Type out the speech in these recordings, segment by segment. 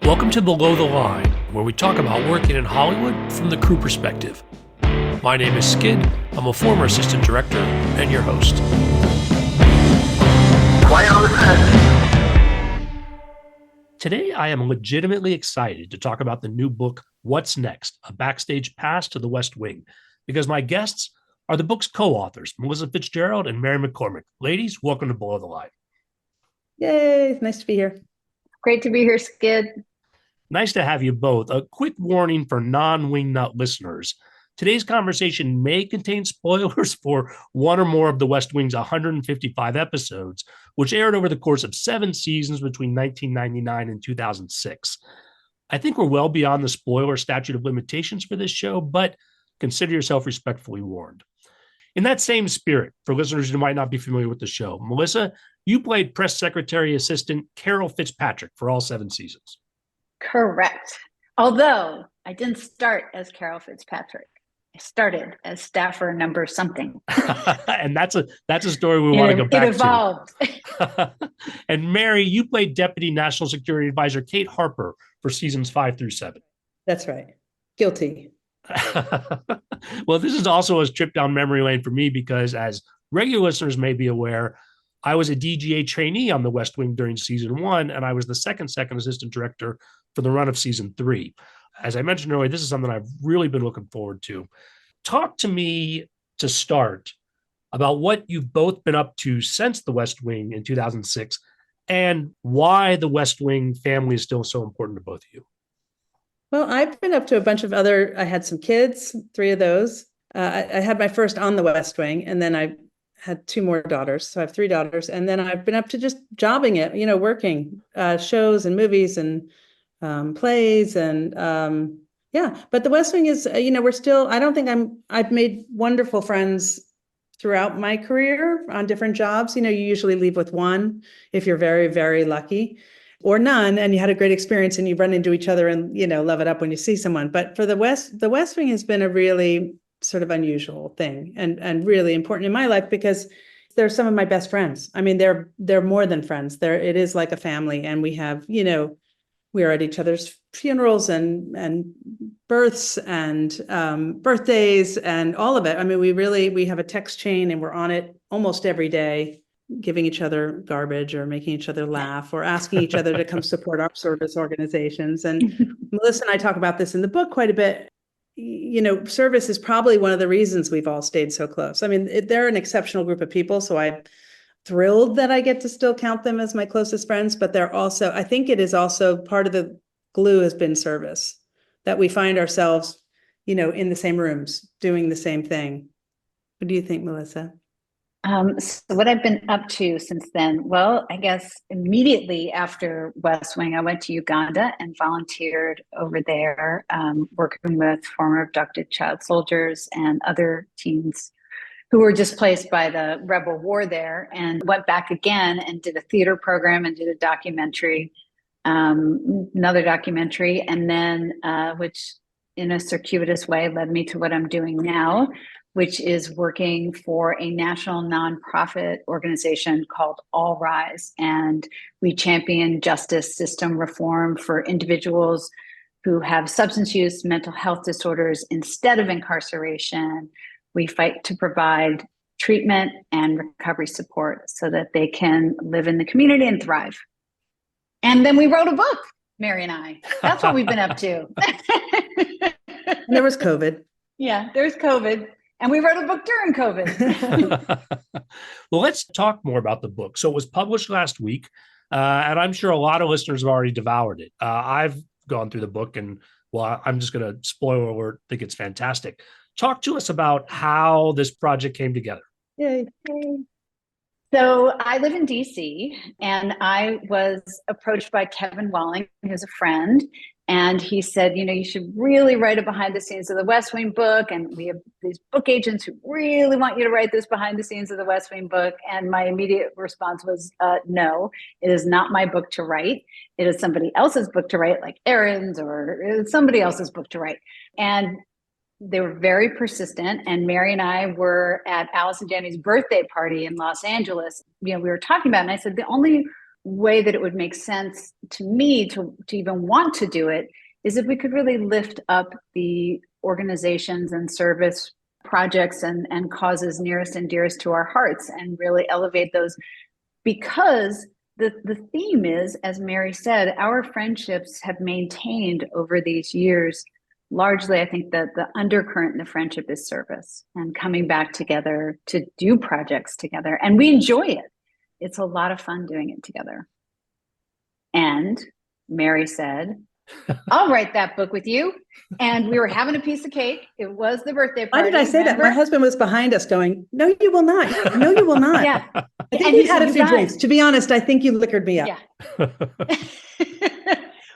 Welcome to Below the Line, where we talk about working in Hollywood from the crew perspective. My name is Skid. I'm a former assistant director and your host. Quiet on the set. Today, I am legitimately excited to talk about the new book, What's Next? A Backstage Pass to the West Wing, because my guests are the book's co-authors, Melissa Fitzgerald and Mary McCormack. Ladies, welcome to Below the Line. Yay, nice to be here. Great to be here, Skid. Nice to have you both. A quick warning for non-wingnut listeners. Today's conversation may contain spoilers for one or more of the West Wing's 155 episodes, which aired over the course of 7 seasons between 1999 and 2006. I think we're well beyond the spoiler statute of limitations for this show, but consider yourself respectfully warned. In that same spirit, for listeners who might not be familiar with the show, Melissa, you played press secretary assistant Carol Fitzpatrick for all 7 seasons. Correct. Although I didn't start as Carol Fitzpatrick. I started as staffer number something. And that's a story we want to go back to. It evolved. And Mary, you played Deputy National Security Advisor Kate Harper for seasons 5 through 7. That's right. Guilty. Well, this is also a trip down memory lane for me because, as regular listeners may be aware, I was a DGA trainee on the West Wing during season 1, and I was the second assistant director for the run of season 3. As I mentioned earlier, this is something I've really been looking forward to. Talk to me to start about what you've both been up to since the West Wing in 2006 and why the West Wing family is still so important to both of you. Well, I've been up to a bunch of I had some kids, 3 of those. I had my first on the West Wing, and then I had 2 more daughters. So I have 3 daughters. And then I've been up to just jobbing it, working shows and movies and plays. And but the West Wing is, we're still, I've made wonderful friends throughout my career on different jobs. You usually leave with 1 if you're very, very lucky, or none, and you had a great experience and you run into each other and, love it up when you see someone. But for the West Wing has been a really sort of unusual thing and really important in my life because they're some of my best friends. I mean, they're more than friends. It is like a family, and we have, we are at each other's funerals and births and birthdays and all of it. I mean, we have a text chain and we're on it almost every day, giving each other garbage or making each other laugh or asking each other to come support our service organizations. And Melissa and I talk about this in the book quite a bit. Service is probably one of the reasons we've all stayed so close. I mean, they're an exceptional group of people, so I'm thrilled that I get to still count them as my closest friends, but I think it is also part of the glue has been service, that we find ourselves, in the same rooms, doing the same thing. What do you think, Melissa? So what I've been up to since then, well, I guess immediately after West Wing, I went to Uganda and volunteered over there, working with former abducted child soldiers and other teens who were displaced by the rebel war there, and went back again and did a theater program and did a documentary, another documentary, and then which in a circuitous way led me to what I'm doing now, which is working for a national nonprofit organization called All Rise. And we champion justice system reform for individuals who have substance use, mental health disorders. Instead of incarceration, we fight to provide treatment and recovery support so that they can live in the community and thrive. And then we wrote a book, Mary and I. That's what we've been up to. And there was COVID. Yeah, there's COVID. And we wrote a book during COVID. Well, let's talk more about the book. So it was published last week, and I'm sure a lot of listeners have already devoured it. I've gone through the book, and I'm just going to spoiler alert, think it's fantastic. Talk to us about how this project came together. Yay. So I live in DC, and I was approached by Kevin Walling, who's a friend, and he said, you should really write a behind the scenes of the West Wing book, and we have these book agents who really want you to write this behind the scenes of the West Wing book. And my immediate response was, no, it is not my book to write. It is somebody else's book to write, like Aaron's, or it's somebody else's book to write. And they were very persistent. And Mary and I were at Alice and Jenny's birthday party in Los Angeles. We were talking about it, and I said, the only way that it would make sense to me to even want to do it is if we could really lift up the organizations and service projects and causes nearest and dearest to our hearts and really elevate those, because the theme is, as Mary said, our friendships have maintained over these years. Largely, I think that the undercurrent in the friendship is service and coming back together to do projects together. And we enjoy it. It's a lot of fun doing it together. And Mary said, I'll write that book with you. And we were having a piece of cake. It was the birthday party. Why did I say that? My husband was behind us going, no, you will not. No, you will not. Yeah. I think we had a few drinks. To be honest, I think you liquored me up. Yeah.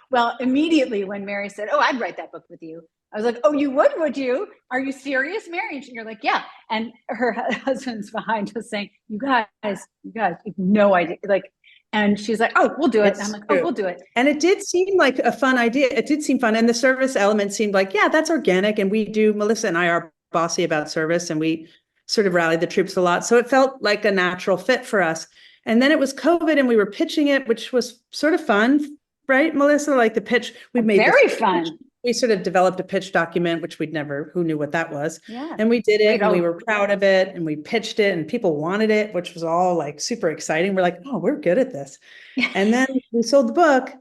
Well, immediately when Mary said, oh, I'd write that book with you, I was like, oh, you would you? Are you serious, Mary? And you're like, yeah. And her husband's behind us saying, you guys, have no idea. Like, and she's like, oh, we'll do it. And I'm like, oh, we'll do it. And it did seem like a fun idea. It did seem fun. And the service element seemed like, yeah, that's organic. And Melissa and I are bossy about service, and we sort of rallied the troops a lot. So it felt like a natural fit for us. And then it was COVID and we were pitching it, which was sort of fun, right, Melissa? Like the pitch, we made very fun. We sort of developed a pitch document, which who knew what that was. Yeah. And we did it and we were proud of it and we pitched it and people wanted it, which was all like super exciting. We're like, oh, we're good at this. And then we sold the book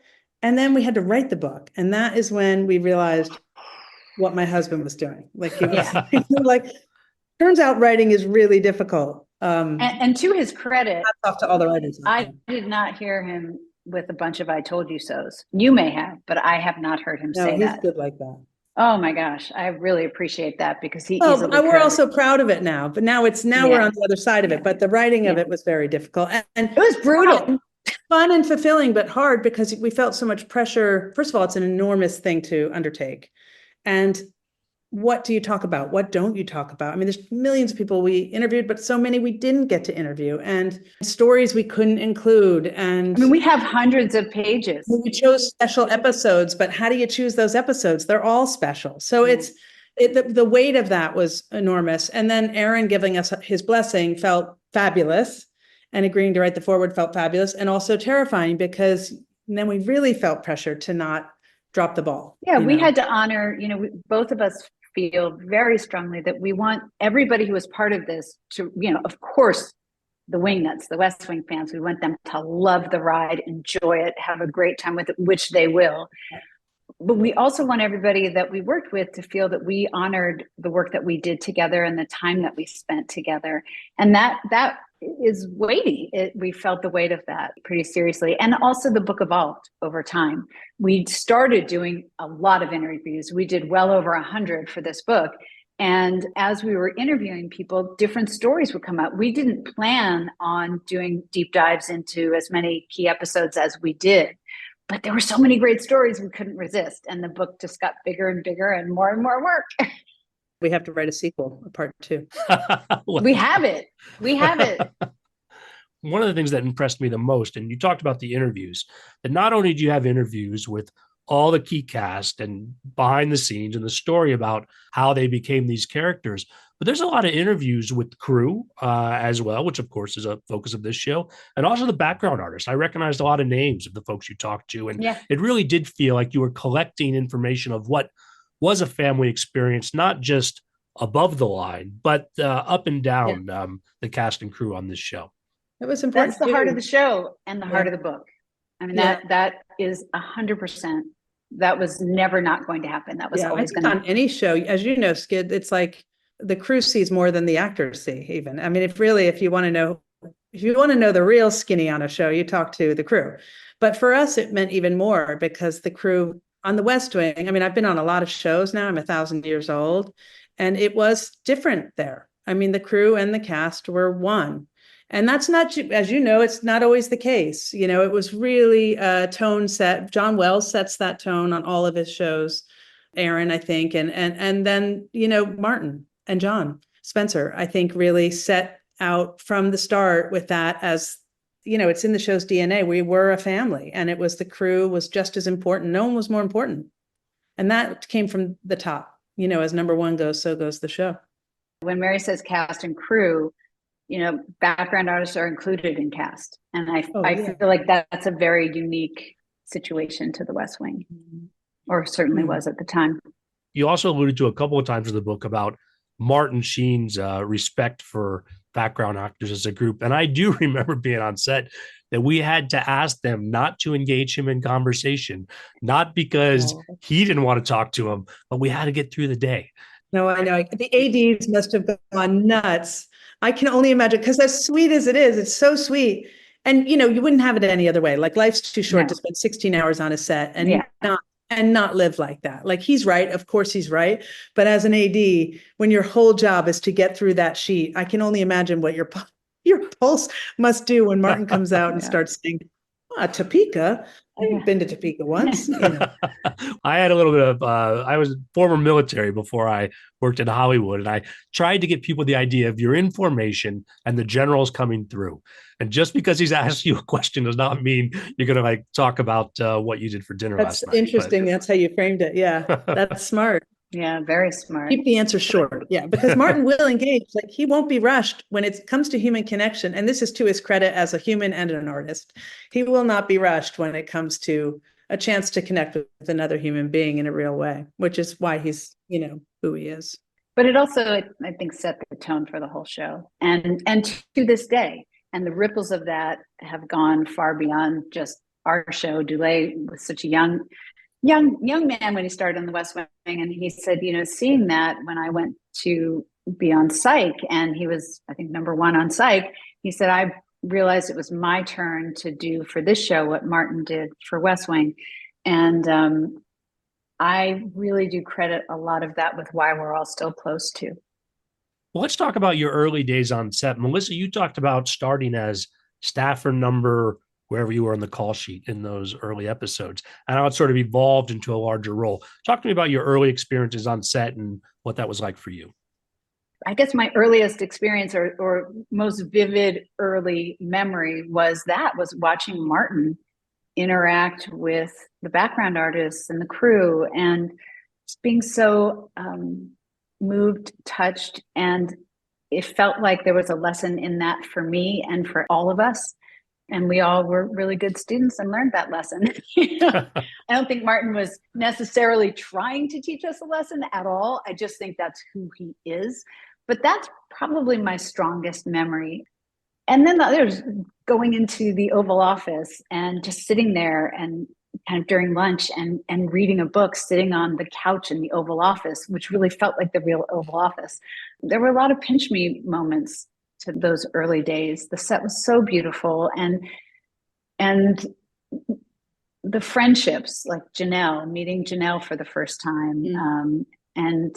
and then we had to write the book. And that is when we realized what my husband was doing. Like he was like, turns out writing is really difficult. And to his credit, off to all the writers. I did not hear him with a bunch of I told you so's. You may have, but I have not heard him say that. He's good like that. Oh my gosh. I really appreciate that because we're also proud of it now, but now we're on the other side of it. But the writing of it was very difficult. And it was brutal. Fun and fulfilling, but hard because we felt so much pressure. First of all, it's an enormous thing to undertake. And what do you talk about? What don't you talk about? I mean, there's millions of people we interviewed, but so many we didn't get to interview, and stories we couldn't include. And I mean, we have hundreds of pages. We chose special episodes, but how do you choose those episodes? They're all special. So the weight of that was enormous. And then Aaron giving us his blessing felt fabulous, and agreeing to write the foreword felt fabulous, and also terrifying because then we really felt pressure to not drop the ball. Yeah, we had to honor, both of us feel very strongly that we want everybody who is part of this to, of course, the Wingnuts, the West Wing fans, we want them to love the ride, enjoy it, have a great time with it, which they will. But we also want everybody that we worked with to feel that we honored the work that we did together and the time that we spent together. And that is weighty. We felt the weight of that pretty seriously. And also the book evolved over time. We started doing a lot of interviews. We did well over 100 for this book. And as we were interviewing people, different stories would come out. We didn't plan on doing deep dives into as many key episodes as we did, but there were so many great stories we couldn't resist. And the book just got bigger and bigger and more work. We have to write a sequel, a part 2. We have it. One of the things that impressed me the most, and you talked about the interviews, that not only do you have interviews with all the key cast and behind the scenes and the story about how they became these characters, but there's a lot of interviews with crew as well, which of course is a focus of this show, and also the background artists. I recognized a lot of names of the folks you talked to, and it really did feel like you were collecting information of what was a family experience, not just above the line, but up and down the cast and crew on this show. It was important. That's the heart of the show and the heart of the book. I mean, that is 100%. That was never not going to happen. That was always going to happen. On any show, as you know, Skid, it's like the crew sees more than the actors see even. I mean, if you want to know the real skinny on a show, you talk to the crew. But for us, it meant even more because the crew on the West Wing, I mean, I've been on a lot of shows now. I'm 1,000 years old, and it was different there. I mean, the crew and the cast were one. And that's not, as you know, it's not always the case. It was really a tone set. John Wells sets that tone on all of his shows, Aaron, I think, and then, Martin and John Spencer, I think, really set out from the start with that as, it's in the show's DNA. We were a family, and it was the crew was just as important. No one was more important. And that came from the top. As number one goes, so goes the show. When Mary says cast and crew, background artists are included in cast. And I yeah. feel like that's a very unique situation to the West Wing, or certainly was at the time. You also alluded to a couple of times in the book about Martin Sheen's respect for background actors as a group. And I do remember being on set that we had to ask them not to engage him in conversation, not because he didn't want to talk to him, but we had to get through the day. No, I know. The ADs must have gone nuts. I can only imagine, because as sweet as it is, it's so sweet. And, you wouldn't have it any other way. Like, life's too short to spend 16 hours on a set and not live like that. Like, he's right. Of course he's right. But as an AD, when your whole job is to get through that sheet, I can only imagine what your pulse must do when Martin comes out and starts saying, Topeka. I've been to Topeka once. I had a little bit of, I was former military before I worked in Hollywood, and I tried to get people the idea of you're in formation and the general's coming through. And just because he's asked you a question does not mean you're going to talk about what you did for dinner last night. That's interesting. That's how you framed it. Yeah, that's smart. Yeah, very smart. Keep the answer short. Yeah, because Martin will engage. Like, he won't be rushed when it comes to human connection. And this is to his credit as a human and an artist. He will not be rushed when it comes to a chance to connect with another human being in a real way, which is why he's, who he is. But it also, I think, set the tone for the whole show. And to this day, and the ripples of that have gone far beyond just our show. Dulé was such a young man when he started on the West Wing, and he said, seeing that when I went to be on Psych, and he was, I think, number one on Psych, he said, I realized it was my turn to do for this show what Martin did for West Wing. And I really do credit a lot of that with why we're all still close to. Well, let's talk about your early days on set. Melissa, you talked about starting as staffer number wherever you were on the call sheet in those early episodes, and how it sort of evolved into a larger role. Talk to me about your early experiences on set and what that was like for you. I guess my earliest experience or most vivid early memory was watching Martin interact with the background artists and the crew, and just being so moved, touched, and it felt like there was a lesson in that for me and for all of us. And we all were really good students and learned that lesson. I don't think Martin was necessarily trying to teach us a lesson at all. I just think that's who he is. But that's probably my strongest memory. And then the others, going into the Oval Office and just sitting there and kind of during lunch and reading a book, sitting on the couch in the Oval Office, which really felt like the real Oval Office. There were a lot of pinch me moments to those early days. The set was so beautiful, and the friendships, like meeting Janelle for the first time, and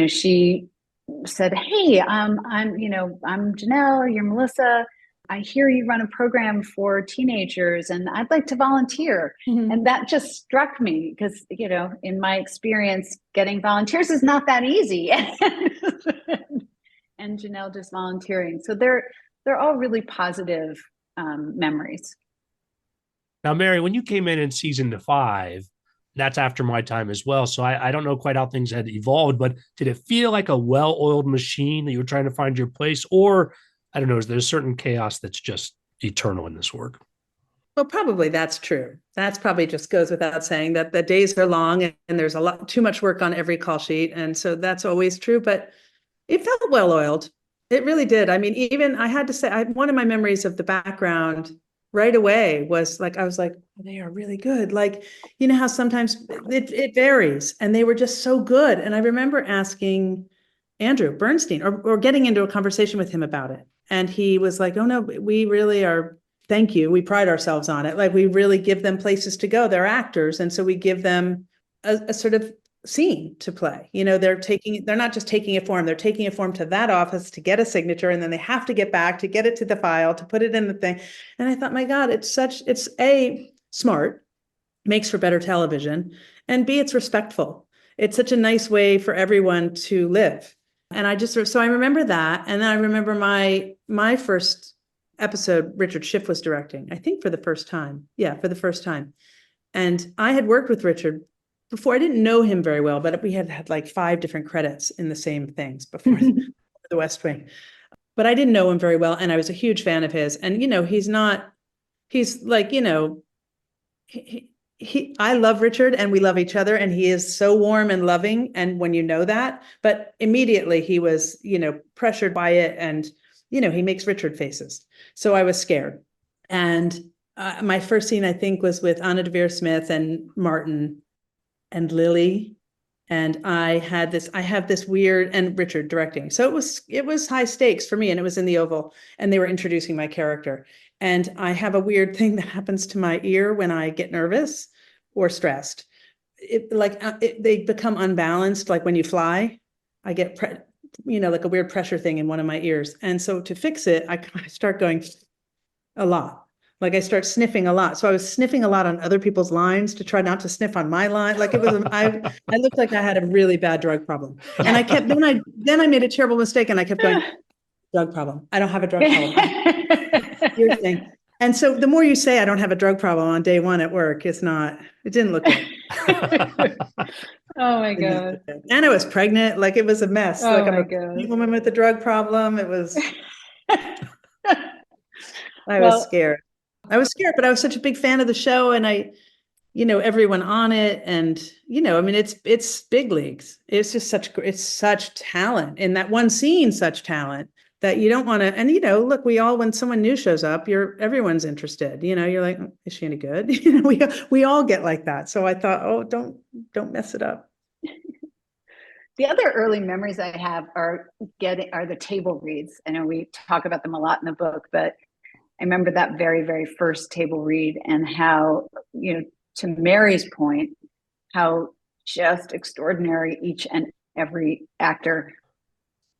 she said, "Hey, I'm Janelle. You're Melissa. I hear you run a program for teenagers, and I'd like to volunteer." And that just struck me because in my experience, getting volunteers is not that easy. And Janelle just volunteering. So they're all really positive memories. Now, Mary, when you came in season 5, that's after my time as well. So I don't know quite how things had evolved, but did it feel like a well-oiled machine that you were trying to find your place? Or, I don't know, is there a certain chaos that's just eternal in this work? Well, probably that's true. That's probably just goes without saying that the days are long and there's too much work on every call sheet. And so that's always true. But it felt well-oiled. It really did. I mean, even I had to say, one of my memories of the background right away was I was like, they are really good. Like, how sometimes it varies, and they were just so good. And I remember asking Andrew Bernstein or getting into a conversation with him about it. And he was like, oh no, we really are. Thank you. We pride ourselves on it. Like, we really give them places to go. They're actors. And so we give them a sort of scene to play. They're not just taking a form, they're taking a form to that office to get a signature, and then they have to get back to get it to the file, to put it in the thing. And I thought, my God, it's A, smart, makes for better television, and B, it's respectful. It's such a nice way for everyone to live. And so I remember that. And then I remember my first episode, Richard Schiff was directing, I think for the first time. Yeah, for the first time. And I had worked with Richard before. I didn't know him very well, but we had like 5 different credits in the same things before the West Wing. but I didn't know him very well. And I was a huge fan of his. And, he's like, I love Richard and we love each other, and he is so warm and loving. And when you know that, but immediately he was, pressured by it, and, he makes Richard faces. So I was scared. And my first scene, I think, was with Anna Devere Smith and Martin and Lily. And I have this weird, and Richard directing. So it was high stakes for me, and it was in the Oval, and they were introducing my character. And I have a weird thing that happens to my ear when I get nervous or stressed. They become unbalanced. Like when you fly, I get, like a weird pressure thing in one of my ears. And so to fix it, I start going a lot. Like I start sniffing a lot. So I was sniffing a lot on other people's lines to try not to sniff on my line. Like it was, I looked like I had a really bad drug problem. And I kept, then I made a terrible mistake, and I kept going, drug problem. I don't have a drug problem. Your thing. And so the more you say I don't have a drug problem on day one at work, it didn't look good. Oh my God. And I was pregnant. Like it was a mess. Oh like I'm my a God. woman with a drug problem. It was, I was scared. But I was such a big fan of the show, and everyone on it, and it's big leagues. It's just such talent in that one scene, such talent that you don't want to. And look, when someone new shows up, everyone's interested. You're like, is she any good? We all get like that. So I thought, oh, don't mess it up. The other early memories I have are the table reads. I know we talk about them a lot in the book, but I remember that very, very first table read, and how, to Mary's point, how just extraordinary each and every actor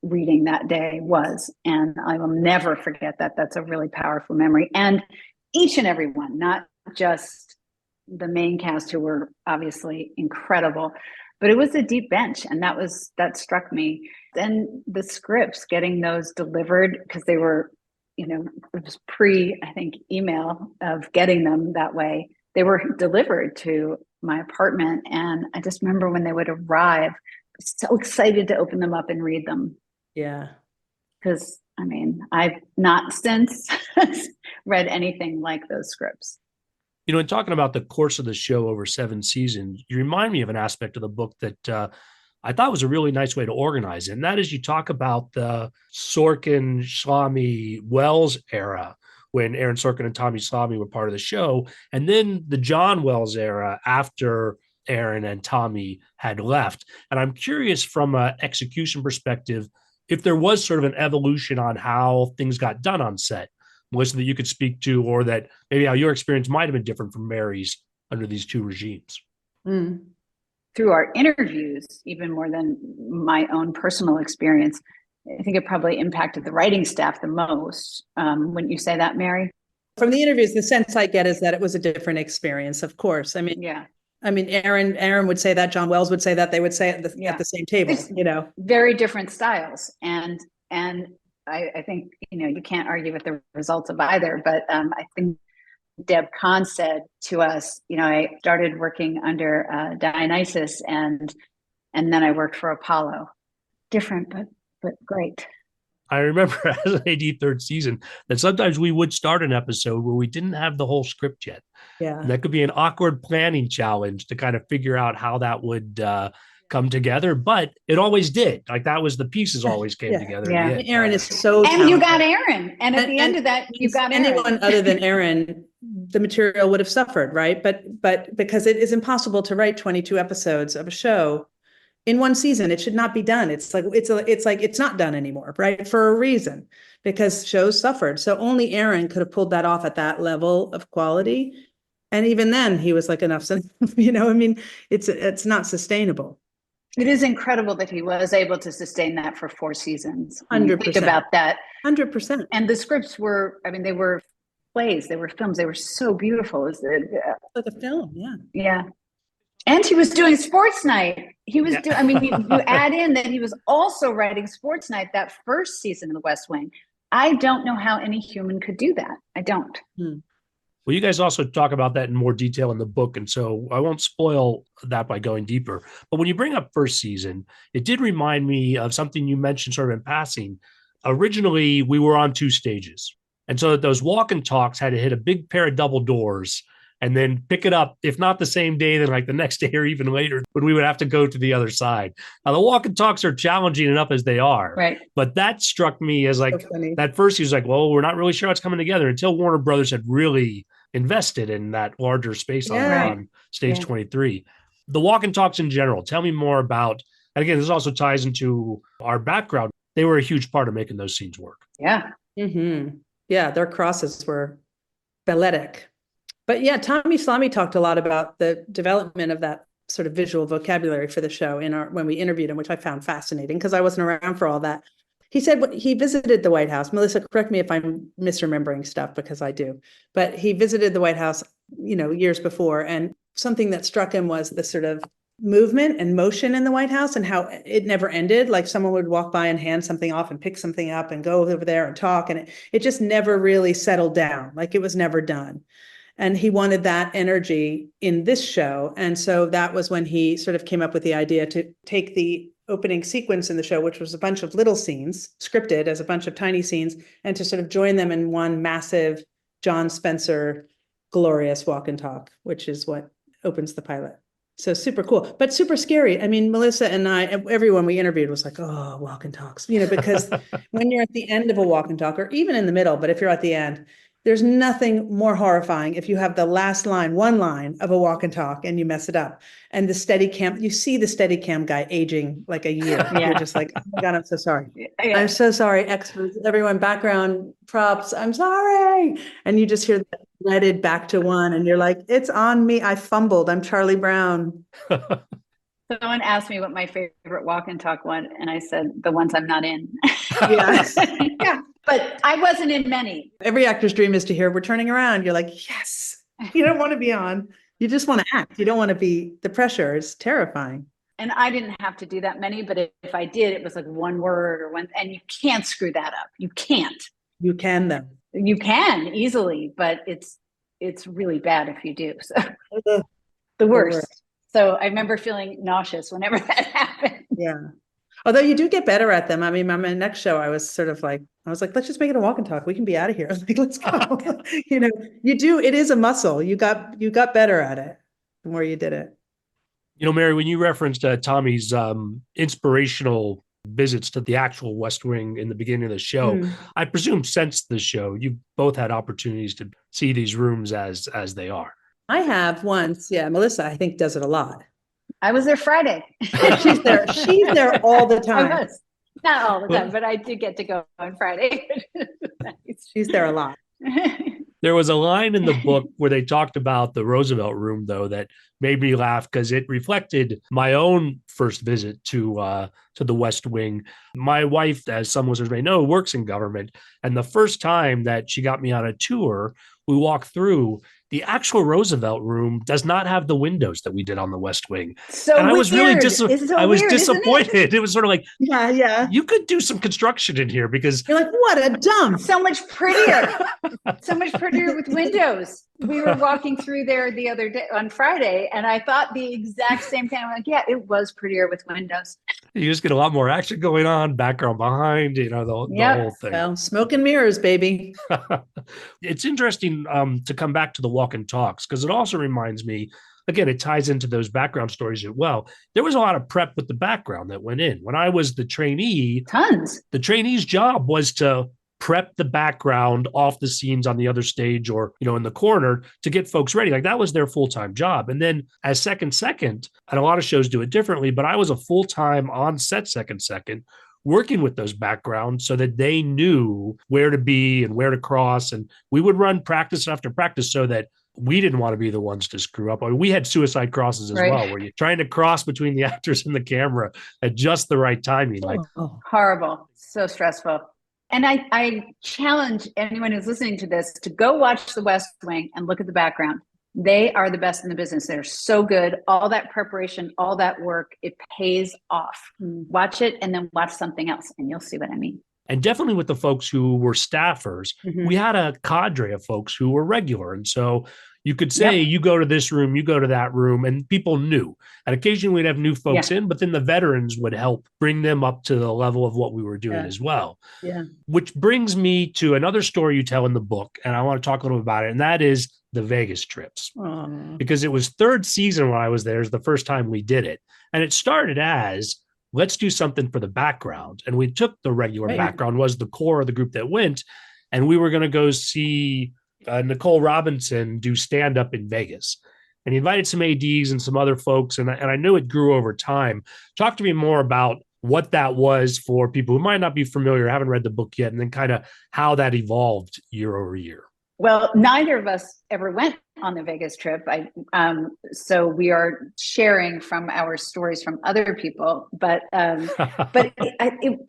reading that day was. And I will never forget that. That's a really powerful memory. And each and every one, not just the main cast, who were obviously incredible, but it was a deep bench. And that struck me. Then the scripts, getting those delivered, because they were, it was I think, email of getting them that way. They were delivered to my apartment. And I just remember when they would arrive, so excited to open them up and read them. Yeah. Because, I've not since read anything like those scripts. In talking about the course of the show over 7 seasons, you remind me of an aspect of the book that I thought was a really nice way to organize it. And that is, you talk about the Sorkin, Schlamme, Wells era, when Aaron Sorkin and Tommy Schlamme were part of the show, and then the John Wells era after Aaron and Tommy had left. And I'm curious, from an execution perspective, if there was sort of an evolution on how things got done on set, Melissa, that you could speak to, or that maybe how your experience might have been different from Mary's under these two regimes. Through our interviews, even more than my own personal experience, I think it probably impacted the writing staff the most. Wouldn't you say that, Mary? From the interviews, the sense I get is that it was a different experience, of course. Yeah. Aaron would say that, John Wells would say that, they would say it at the same table, Very different styles. And I think, you can't argue with the results of either, but I think Deb Kahn said to us, I started working under Dionysus, and then I worked for Apollo. Different, but great. I remember as an AD third season that sometimes we would start an episode where we didn't have the whole script yet. Yeah. And that could be an awkward planning challenge to kind of figure out how that would come together, but it always did. Like that was the pieces always came together. Yeah. Aaron is so and talented. You got Aaron. And at the end of that, you got anyone other than Aaron, the material would have suffered, right? But because it is impossible to write 22 episodes of a show in one season, it should not be done. It's not done anymore, right? For a reason, because shows suffered. So only Aaron could have pulled that off at that level of quality. And even then he was like, enough's enough, it's not sustainable. It is incredible that he was able to sustain that for 4 seasons. 100%. Think about that. 100%. And the scripts were, they were plays, they were films, they were so beautiful. It was like a film, yeah. Yeah. And he was doing Sports Night. He was doing, you add in that he was also writing Sports Night that first season of The West Wing. I don't know how any human could do that. I don't. Well, you guys also talk about that in more detail in the book, and so I won't spoil that by going deeper. But when you bring up first season, it did remind me of something you mentioned sort of in passing originally we were on 2 stages. And so those walk and talks had to hit a big pair of double doors and then pick it up, if not the same day, then like the next day or even later, when we would have to go to the other side. Now, the walk and talks are challenging enough as they are. Right. But that struck me as like, at first he was like, well, we're not really sure what's coming together until Warner Brothers had really invested in that larger space on stage 23. The walk and talks in general, tell me more about, and again, this also ties into our background. They were a huge part of making those scenes work. Yeah. Mm-hmm. Yeah, their crosses were balletic. But yeah, Tommy Salami talked a lot about the development of that sort of visual vocabulary for the show when we interviewed him, which I found fascinating because I wasn't around for all that. He said he visited the White House. Melissa, correct me if I'm misremembering stuff because I do. But he visited the White House, years before. And something that struck him was the sort of movement and motion in the White House and how it never ended. Like someone would walk by and hand something off and pick something up and go over there and talk. And it just never really settled down. Like it was never done. And he wanted that energy in this show. And so that was when he sort of came up with the idea to take the opening sequence in the show, which was a bunch of little scenes, scripted as a bunch of tiny scenes, and to sort of join them in one massive John Spencer glorious walk and talk, which is what opens the pilot. So super cool, but super scary. I mean, Melissa and I, everyone we interviewed was like, oh, walk and talks, because when you're at the end of a walk and talk, or even in the middle, but if you're at the end, there's nothing more horrifying if you have the last line, one line of a walk and talk and you mess it up. And the Steadicam, you see the Steadicam guy aging like a year. Yeah. You're just like, oh my God, I'm so sorry. Yeah. I'm so sorry. Experts, everyone, background props, I'm sorry. And you just hear that threaded back to one and you're like, it's on me. I fumbled. I'm Charlie Brown. Someone asked me what my favorite walk and talk one, and I said, the ones I'm not in. Yes. Yeah. But I wasn't in many. Every actor's dream is to hear we're turning around. You're like, yes, you don't want to be on. You just want to act. You don't want to be, the pressure is terrifying. And I didn't have to do that many, but if I did, it was like one word or one, and you can't screw that up. You can't. You can though. You can easily, but it's really bad if you do. So the worst. So I remember feeling nauseous whenever that happened. Yeah. Although you do get better at them. I mean, my next show, I was like, let's just make it a walk and talk. We can be out of here. I was like, let's go. You do. It is a muscle. You got better at it the more you did it. Mary, when you referenced Tommy's inspirational visits to the actual West Wing in the beginning of the show, I presume since the show, you both had opportunities to see these rooms as they are. I have once. Yeah. Melissa, I think, does it a lot. I was there Friday. She's there all the time. I was. Not all the time, but I did get to go on Friday. She's there a lot. There was a line in the book where they talked about the Roosevelt room, though, that made me laugh because it reflected my own first visit to the West Wing. My wife, as some listeners may know, works in government. And the first time that she got me on a tour, we walked through. The actual Roosevelt room does not have the windows that we did on the West Wing. So and I was really I was disappointed. It was sort of like, yeah, you could do some construction in here because you're like, what a dump. So much prettier. So much prettier with windows. We were walking through there the other day on Friday, and I thought the exact same thing. I'm like, yeah, it was prettier with windows. You just get a lot more action going on, background behind, the whole thing. Well, smoke and mirrors, baby. It's interesting to come back to the walk and talks because it also reminds me, again, it ties into those background stories as well. There was a lot of prep with the background that went in. When I was the trainee, tons. The trainee's job was to prep the background off the scenes on the other stage or, in the corner to get folks ready. Like that was their full-time job. And then as second, and a lot of shows do it differently, but I was a full-time on set second, working with those backgrounds so that they knew where to be and where to cross. And we would run practice after practice so that we didn't want to be the ones to screw up. I mean, we had suicide crosses as well, where you're trying to cross between the actors and the camera at just the right timing. Like horrible, so stressful. And I challenge anyone who's listening to this to go watch The West Wing and look at the background. They are the best in the business. They're so good. All that preparation, all that work, it pays off. Watch it and then watch something else and you'll see what I mean. And definitely with the folks who were staffers, we had a cadre of folks who were regular. And so You could say, you go to this room, you go to that room, and people knew. And occasionally we'd have new folks in, but then the veterans would help bring them up to the level of what we were doing as well. Yeah. Which brings me to another story you tell in the book, and I want to talk a little bit about it, and that is the Vegas trips. Aww. Because it was third season when I was there. It was the first time we did it. And it started as, let's do something for the background. And we took the regular background, was the core of the group that went, and we were going to go see Nicole Robinson do stand-up in Vegas. And he invited some ADs and some other folks, and I knew it grew over time. Talk to me more about what that was for people who might not be familiar, haven't read the book yet, and then kind of how that evolved year over year. Well, neither of us ever went on the Vegas trip. So we are sharing from our stories from other people, but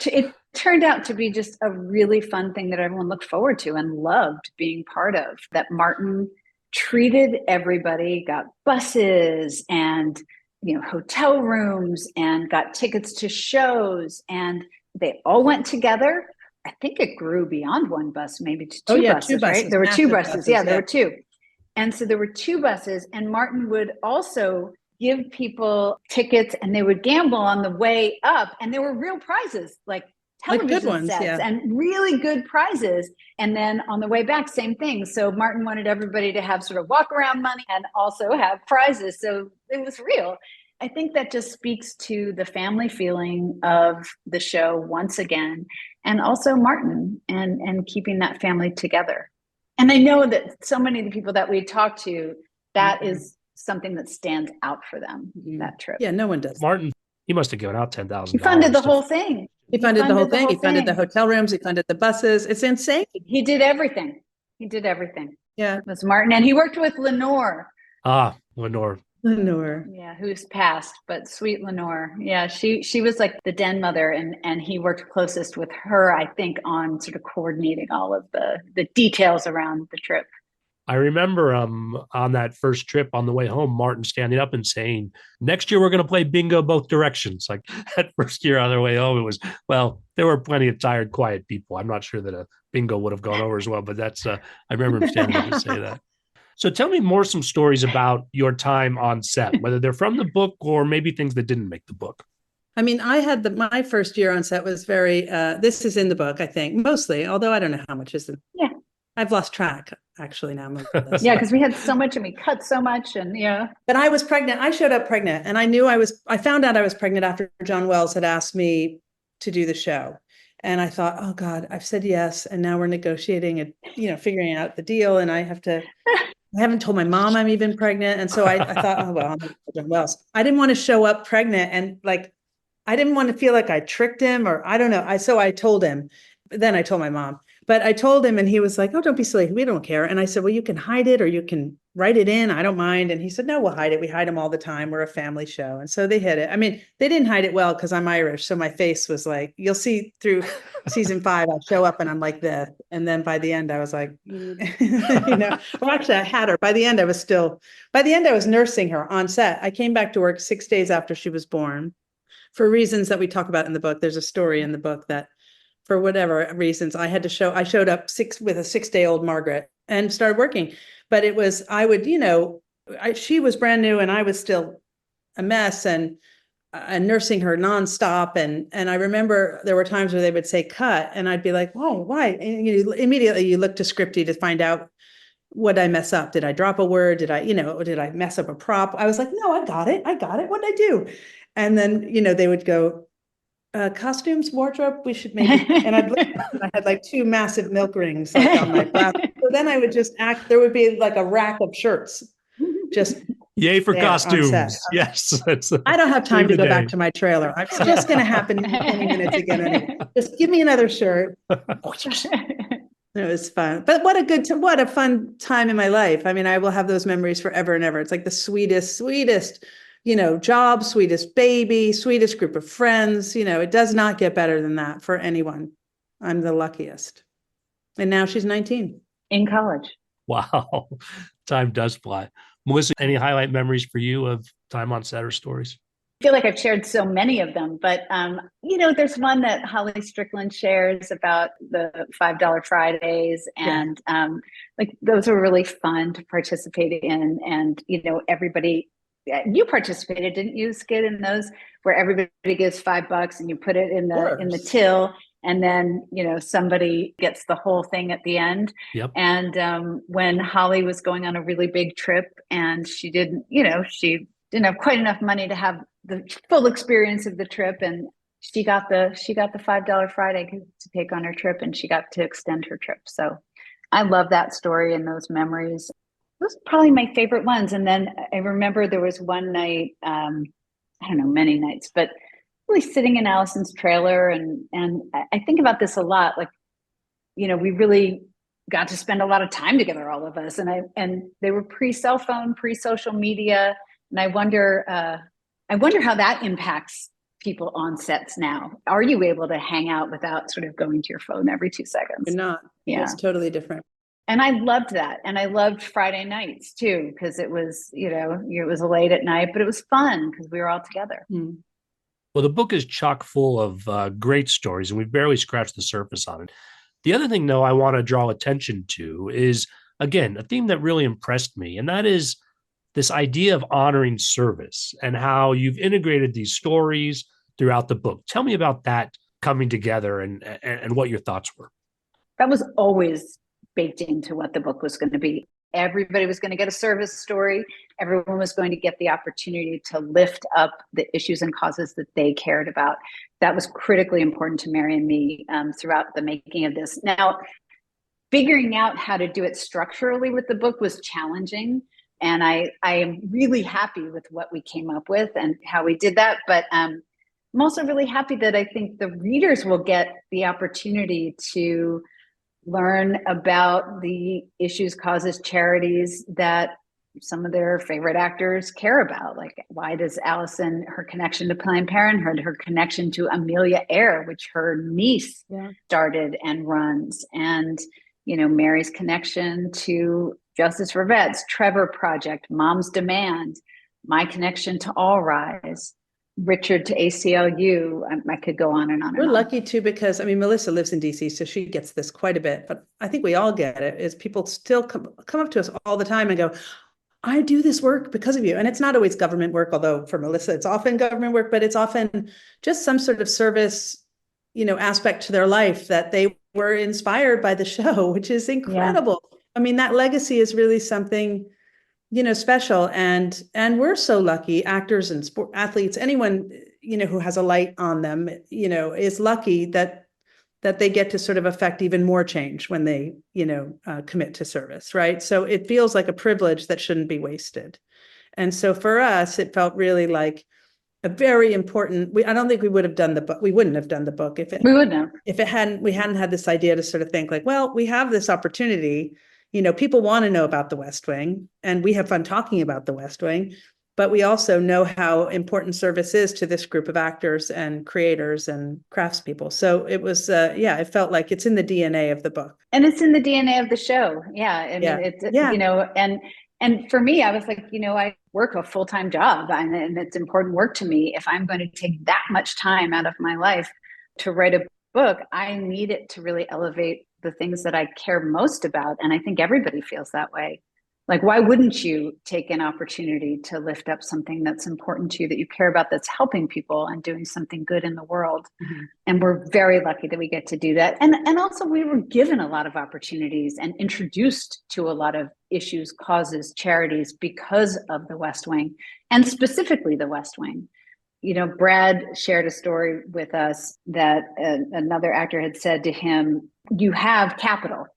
it turned out to be just a really fun thing that everyone looked forward to and loved being part of. That Martin treated everybody, got buses and hotel rooms and got tickets to shows, and they all went together. I think it grew beyond one bus, maybe to two buses, 2 buses, right? There were 2 buses. buses. Yeah, there were 2. And so there were 2 buses, and Martin would also give people tickets, and they would gamble on the way up, and there were real prizes, like television good ones, sets and really good prizes. And then on the way back, same thing. So Martin wanted everybody to have sort of walk around money and also have prizes. So it was real. I think that just speaks to the family feeling of the show once again, and also Martin and keeping that family together. And I know that so many of the people that we talk to, that is something that stands out for them, that trip. Yeah, no one does. Martin, he must have given out $10,000. He funded the whole thing. He funded the whole thing. He funded the hotel rooms. He funded the buses. It's insane. He did everything. Yeah. It was Martin. And he worked with Lenore. Lenore. Yeah, who's passed, but sweet Lenore. Yeah, she was like the den mother, and he worked closest with her, I think, on sort of coordinating all of the details around the trip. I remember on that first trip on the way home, Martin standing up and saying, next year we're going to play bingo both directions. Like that first year on their way home, it was, well, there were plenty of tired, quiet people. I'm not sure that a bingo would have gone over as well, but that's, I remember him standing up to say that. So tell me some stories about your time on set, whether they're from the book or maybe things that didn't make the book. I mean, I had my first year on set was very, this is in the book, I think, mostly, although I don't know how much is it. Yeah. I've lost track, actually, now. Yeah, because we had so much and we cut so much, and But I was pregnant. I showed up pregnant, and I found out I was pregnant after John Wells had asked me to do the show. And I thought, oh God, I've said yes. And now we're negotiating and, figuring out the deal. And I haven't told my mom I'm even pregnant. And so I thought, oh, well, I'm John Wells. I didn't want to show up pregnant. And I didn't want to feel like I tricked him, or I don't know. So I told him, then I told my mom, but I told him, and he was like, oh, don't be silly. We don't care. And I said, well, you can hide it or you can write it in. I don't mind. And he said, no, we'll hide it. We hide them all the time. We're a family show. And so they hid it. I mean, they didn't hide it well because I'm Irish. So my face was like, you'll see through season 5, I'll show up and I'm like this. And then by the end, I was like, well, actually I had her. By the end, I was nursing her on set. I came back to work 6 days after she was born for reasons that we talk about in the book. There's a story in the book that for whatever reasons I showed up with a 6-day-old Margaret and started working. But it was, she was brand new and I was still a mess and nursing her nonstop. And I remember there were times where they would say cut and I'd be like, why? And immediately you look to Scripty to find out, what I mess up? Did I drop a word? Did I mess up a prop? I was like, no, I got it. What'd I do? And then, they would go, costumes, wardrobe, we should maybe, and I'd look, and I had like 2 massive milk rings on my brow. So then I would just act, there would be like a rack of shirts, just yay for costumes. Yes. I don't have time to go back to my trailer. It's just going to happen in 20 minutes again. Anyway. Just give me another shirt. It was fun. But what a fun time in my life. I mean, I will have those memories forever and ever. It's like the sweetest, job, sweetest baby, sweetest group of friends. It does not get better than that for anyone. I'm the luckiest. And now she's 19. In college. Wow. Time does fly. Melissa, any highlight memories for you of time on set or stories? feel like I've shared so many of them, but there's one that Holly Strickland shares about the $5 Fridays, and like those were really fun to participate in. And everybody, you participated, didn't you, Skid, in those where everybody gives $5 and you put it in the till, and then somebody gets the whole thing at the end. Yep. And when Holly was going on a really big trip, and she didn't have quite enough money to have the full experience of the trip, and she got the $5 Friday to take on her trip, and she got to extend her trip. So I love that story and those memories. Those are probably my favorite ones. And then I remember there was one night, I don't know, many nights, but really sitting in Allison's trailer, and I think about this a lot. Like, we really got to spend a lot of time together, all of us, and they were pre-cell phone, pre-social media. And I wonder how that impacts people on sets now. Are you able to hang out without sort of going to your phone every 2 seconds? You're not. Yeah. It's totally different. And I loved that. And I loved Friday nights too, because it was, it was late at night, but it was fun because we were all together. Mm. Well, the book is chock full of great stories, and we've barely scratched the surface on it. The other thing, though, I want to draw attention to is, again, a theme that really impressed me, and that is this idea of honoring service and how you've integrated these stories throughout the book. Tell me about that coming together and what your thoughts were. That was always baked into what the book was going to be. Everybody was going to get a service story. Everyone was going to get the opportunity to lift up the issues and causes that they cared about. That was critically important to Mary and me throughout the making of this. Now, figuring out how to do it structurally with the book was challenging. And I am really happy with what we came up with and how we did that. But I'm also really happy that I think the readers will get the opportunity to learn about the issues, causes, charities that some of their favorite actors care about. Like, why does Allison, her connection to Planned Parenthood, her connection to Amelia Eyre, which her niece started and runs, and Mary's connection to Justice for Vets, Trevor Project, Mom's Demand, my connection to All Rise, Richard to ACLU. I could go on and on. We're lucky too, because Melissa lives in DC, so she gets this quite a bit, but I think we all get it, is people still come up to us all the time and go, I do this work because of you. And it's not always government work, although for Melissa, it's often government work, but it's often just some sort of service, aspect to their life that they were inspired by the show, which is incredible. Yeah. That legacy is really something, special. And we're so lucky, actors and sport athletes, anyone, who has a light on them, is lucky that they get to sort of affect even more change when they, commit to service, right? So it feels like a privilege that shouldn't be wasted. And so for us, it felt really like a very important, I don't think we would have done the book. We wouldn't have done the book if we hadn't had this idea to sort of think like, well, we have this opportunity, people want to know about the West Wing, and we have fun talking about the West Wing, but we also know how important service is to this group of actors and creators and craftspeople. So it was, it felt like it's in the DNA of the book. And it's in the DNA of the show. And for me, I was like, I work a full-time job, and it's important work to me. If I'm going to take that much time out of my life to write a book, I need it to really elevate the things that I care most about. And I think everybody feels that way. Like, why wouldn't you take an opportunity to lift up something that's important to you, that you care about, that's helping people and doing something good in the world? Mm-hmm. And we're very lucky that we get to do that. And also we were given a lot of opportunities and introduced to a lot of issues, causes, charities because of the West Wing, and specifically the West Wing. Brad shared a story with us that another actor had said to him, you have capital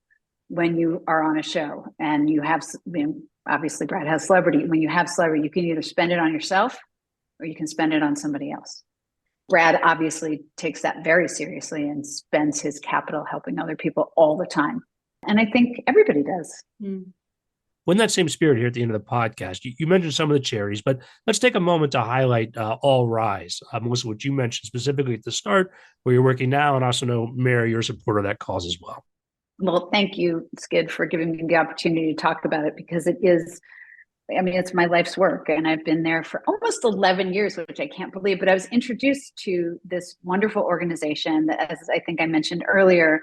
when you are on a show, and you have, obviously Brad has celebrity. When you have celebrity, you can either spend it on yourself or you can spend it on somebody else. Brad obviously takes that very seriously and spends his capital helping other people all the time. And I think everybody does. Well, in that same spirit here at the end of the podcast, you mentioned some of the charities, but let's take a moment to highlight All Rise. Melissa, what you mentioned specifically at the start, where you're working now, and also know, Mary, you're a supporter of that cause as well. Well, thank you, Skid, for giving me the opportunity to talk about it, because it is I mean, it's my life's work, and I've been there for almost 11 years, which I can't believe. But I was introduced to this wonderful organization that, as I think I mentioned earlier,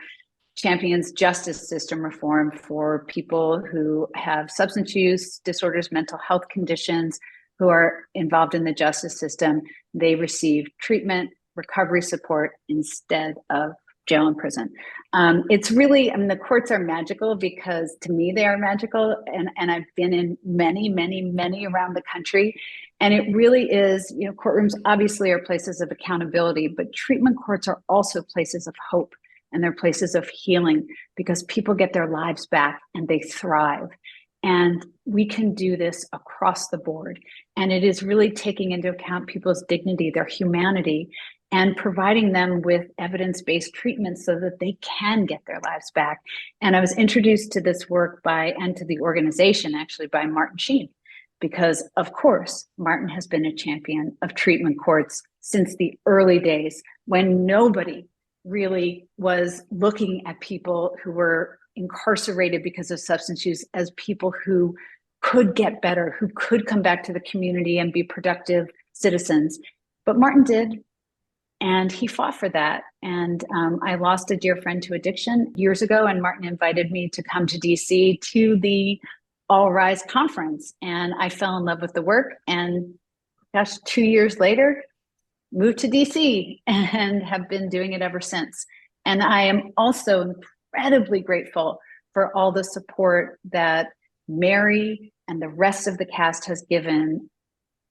champions justice system reform for people who have substance use disorders, mental health conditions, who are involved in the justice system. They receive treatment, recovery support instead of jail and prison. It's really, I mean, the courts are magical because to me they are magical, and I've been in many, many, many around the country. And it really is, you know, courtrooms obviously are places of accountability, but treatment courts are also places of hope, and they're places of healing because people get their lives back and they thrive. And we can do this across the board. And it is really taking into account people's dignity, their humanity, and providing them with evidence-based treatment so that they can get their lives back. And I was introduced to this work and to the organization actually by Martin Sheen, because of course, Martin has been a champion of treatment courts since the early days when nobody really was looking at people who were incarcerated because of substance use as people who could get better, who could come back to the community and be productive citizens. But Martin did. And he fought for that. And I lost a dear friend to addiction years ago, and Martin invited me to come to DC to the All Rise conference. And I fell in love with the work. And gosh, 2 years later, moved to DC and have been doing it ever since. And I am also incredibly grateful for all the support that Mary and the rest of the cast has given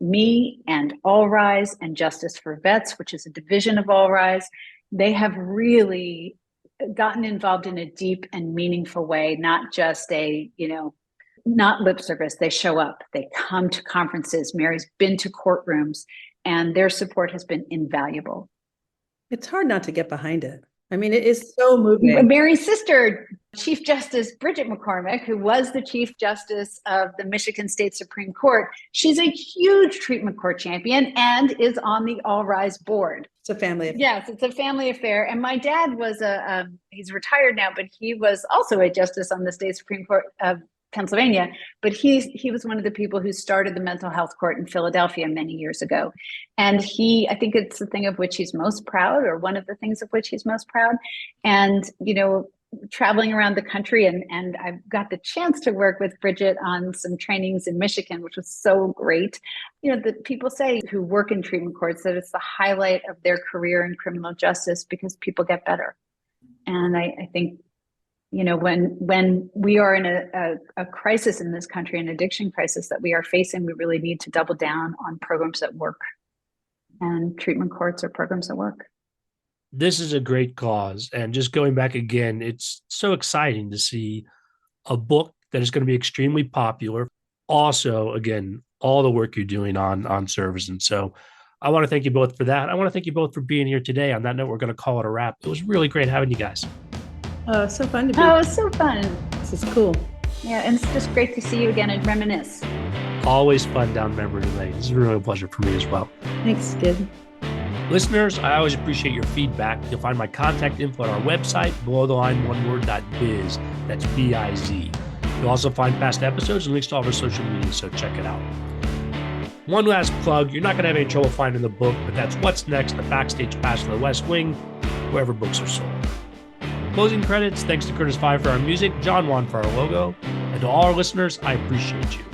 me and All Rise and Justice for Vets, which is a division of All Rise. They have really gotten involved in a deep and meaningful way, not just not lip service. They show up, they come to conferences. Mary's been to courtrooms, and their support has been invaluable. It's hard not to get behind it. I mean, it is so moving. Mary's sister, Chief Justice Bridget McCormack, who was the Chief Justice of the Michigan State Supreme Court, she's a huge treatment court champion and is on the All Rise board. It's a family affair. Yes, it's a family affair. And my dad was he's retired now, but he was also a justice on the State Supreme Court of Pennsylvania, but he was one of the people who started the mental health court in Philadelphia many years ago. And I think it's the thing of which he's most proud, or one of the things of which he's most proud. And, you know, traveling around the country, and I've got the chance to work with Bridget on some trainings in Michigan, which was so great. You know, the people say who work in treatment courts that it's the highlight of their career in criminal justice because people get better. And I think, you know, when we are in a crisis in this country, an addiction crisis that we are facing, we really need to double down on programs that work, and treatment courts are programs that work. This is a great cause. And just going back again, it's so exciting to see a book that is going to be extremely popular. Also, again, all the work you're doing on service. And so I want to thank you both for that. I want to thank you both for being here today. On that note, we're going to call it a wrap. It was really great having you guys. Oh, so fun to be. Oh, it was so fun. This is cool. Yeah, and it's just great to see you again and reminisce. Always fun down memory lane. This is really a pleasure for me as well. Thanks, kid. Listeners, I always appreciate your feedback. You'll find my contact info on our website, belowtheline.biz. That's B-I-Z. You'll also find past episodes and links to all of our social media, so check it out. One last plug. You're not going to have any trouble finding the book, but that's What's Next, the Backstage Pass to the West Wing, wherever books are sold. Closing credits, thanks to Curtis Five for our music, John Wan for our logo, and to all our listeners, I appreciate you.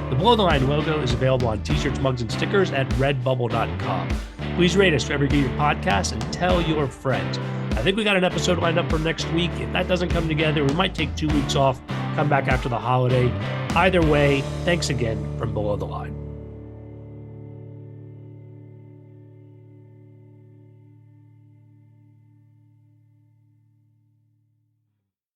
The Below the Line logo is available on t-shirts, mugs, and stickers at redbubble.com. Please rate us wherever you get your podcasts and tell your friends. I think we got an episode lined up for next week. If that doesn't come together, we might take 2 weeks off, come back after the holiday. Either way, thanks again from Below the Line.